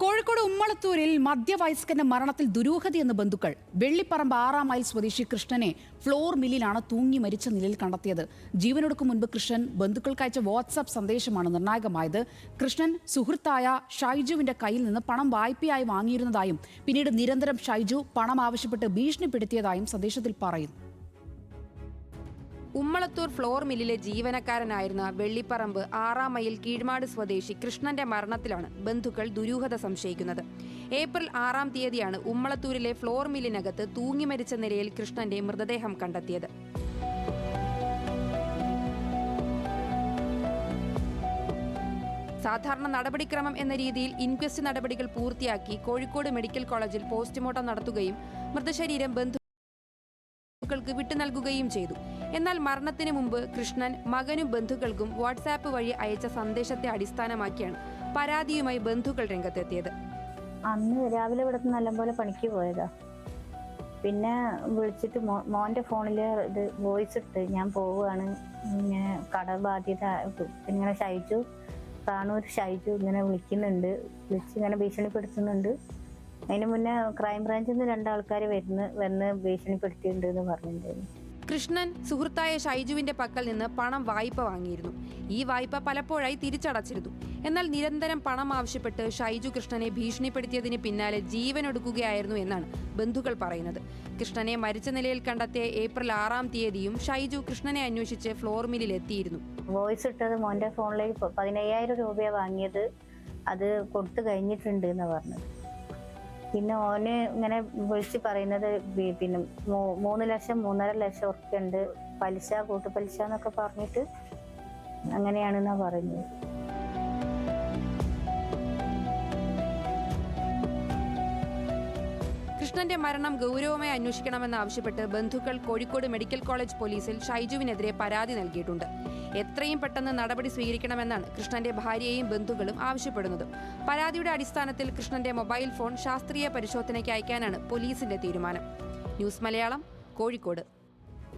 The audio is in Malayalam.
കോഴിക്കോട് ഉമ്മളത്തൂരിൽ മധ്യവയസ്കന്റെ മരണത്തിൽ ദുരൂഹതയെന്ന് ബന്ധുക്കൾ. വെള്ളിപ്പറമ്പ് 6 മൈൽ സ്വദേശി കൃഷ്ണനെ ഫ്ലോർ മില്ലിലാണ് തൂങ്ങി മരിച്ച നിലയിൽ കണ്ടെത്തിയത്. ജീവനൊടുക്കും മുൻപ് കൃഷ്ണൻ ബന്ധുക്കൾക്കയച്ച വാട്സാപ്പ് സന്ദേശമാണ് നിർണായകമായത്. കൃഷ്ണൻ സുഹൃത്തായ ഷൈജുവിന്റെ കയ്യിൽ നിന്ന് പണം വായ്പയായി വാങ്ങിയിരുന്നതായും പിന്നീട് നിരന്തരം ഷൈജു പണം ആവശ്യപ്പെട്ട് ഭീഷണിപ്പെടുത്തിയതായും സന്ദേശത്തിൽ പറയുന്നു. ഉമ്മളത്തൂർ ഫ്ലോർ മില്ലിലെ ജീവനക്കാരനായിരുന്ന വെള്ളിപ്പറമ്പ് 6 മൈൽ കീഴ്മാട് സ്വദേശി കൃഷ്ണന്റെ മരണത്തിലാണ് ബന്ധുക്കൾ ദുരൂഹത സംശയിക്കുന്നത്. ഏപ്രിൽ 6-ാം തീയതിയാണ് ഉമ്മളത്തൂരിലെ ഫ്ലോർ മില്ലിനകത്ത് തൂങ്ങി മരിച്ച നിലയിൽ കൃഷ്ണന്റെ മൃതദേഹം കണ്ടെത്തിയത്. സാധാരണ നടപടിക്രമം എന്ന രീതിയിൽ ഇൻക്വസ്റ്റ് നടപടികൾ പൂർത്തിയാക്കി കോഴിക്കോട് മെഡിക്കൽ കോളേജിൽ പോസ്റ്റ്മോർട്ടം നടത്തുകയും മൃതശരീരം ബന്ധുക്കൾക്ക് വിട്ടു നൽകുകയും ചെയ്തു. എന്നാൽ മരണത്തിന് മുമ്പ് കൃഷ്ണൻ മകനും ബന്ധുക്കൾക്കും വാട്സാപ്പ് വഴി അയച്ച സന്ദേശത്തെ അടിസ്ഥാനമാക്കിയാണ് പരാതിയുമായി ബന്ധുക്കൾ രംഗത്തെത്തിയത്. അന്ന് രാവിലെ ഇവിടെ നല്ലപോലെ പണിക്ക് പോയതാ. പിന്നെ വിളിച്ചിട്ട് മോന്റെ ഫോണില് ഇത് വോയിസ് ഇട്ട് ഞാൻ പോവുകയാണ്, ഇങ്ങനെ കടബാധ്യത, ഇങ്ങനെ ഷൈജു കാണൂർ ഷൈജു ഇങ്ങനെ വിളിക്കുന്നുണ്ട്, വിളിച്ചിങ്ങനെ ഭീഷണിപ്പെടുത്തുന്നുണ്ട്. അതിന് മുന്നേ ക്രൈംബ്രാഞ്ചിൽ നിന്ന് 2 ആൾക്കാർ വന്ന് ഭീഷണിപ്പെടുത്തിയിട്ടുണ്ട് എന്ന് പറഞ്ഞിട്ടുണ്ടായിരുന്നു. കൃഷ്ണൻ സുഹൃത്തായ ഷൈജുവിന്റെ പക്കൽ നിന്ന് പണം വായ്പ വാങ്ങിയിരുന്നു. ഈ വായ്പ പലപ്പോഴായി തിരിച്ചടച്ചിരുന്നു. എന്നാൽ നിരന്തരം പണം ആവശ്യപ്പെട്ട് ഷൈജു കൃഷ്ണനെ ഭീഷണിപ്പെടുത്തിയതിന് പിന്നാലെ ജീവനൊടുക്കുകയായിരുന്നു എന്നാണ് ബന്ധുക്കൾ പറയുന്നത്. കൃഷ്ണനെ മരിച്ച നിലയിൽ കണ്ടെത്തിയ ഏപ്രിൽ 6-ാം തീയതിയും ഷൈജു കൃഷ്ണനെ അന്വേഷിച്ച് ഫ്ലോർ മില്ലിൽ എത്തിയിരുന്നു. വോയിസ് ഇട്ടത് മോന്റെ ഫോണിലേക്ക് 15,000 രൂപയാണ് വാങ്ങിയത്, അത് കൊടുത്തു കഴിഞ്ഞിട്ടുണ്ട് എന്ന് പറഞ്ഞത്. പിന്നെ ഓന് ഇങ്ങനെ വിളിച്ച് പറയുന്നത് പിന്നെ 3 ലക്ഷം 3.5 ലക്ഷം ഉറുപ്പിയുണ്ട്, പലിശ കൂട്ടുപലിശ എന്നൊക്കെ പറഞ്ഞിട്ട് അങ്ങനെയാണെന്നാ പറയുന്നത്. കൃഷ്ണന്റെ മരണം ഗൗരവമായി അന്വേഷിക്കണമെന്നാവശ്യപ്പെട്ട് ബന്ധുക്കൾ കോഴിക്കോട് മെഡിക്കൽ കോളേജ് പോലീസിൽ ഷൈജുവിനെതിരെ പരാതി നൽകിയിട്ടുണ്ട്. എത്രയും പെട്ടെന്ന് നടപടി സ്വീകരിക്കണമെന്നാണ് കൃഷ്ണന്റെ ഭാര്യയെയും ബന്ധുക്കളും ആവശ്യപ്പെടുന്നത്. പരാതിയുടെ അടിസ്ഥാനത്തിൽ കൃഷ്ണന്റെ മൊബൈൽ ഫോൺ ശാസ്ത്രീയ പരിശോധനയ്ക്ക് അയക്കാനാണ് പോലീസിന്റെ തീരുമാനം. ന്യൂസ് മലയാളം, കോഴിക്കോട്.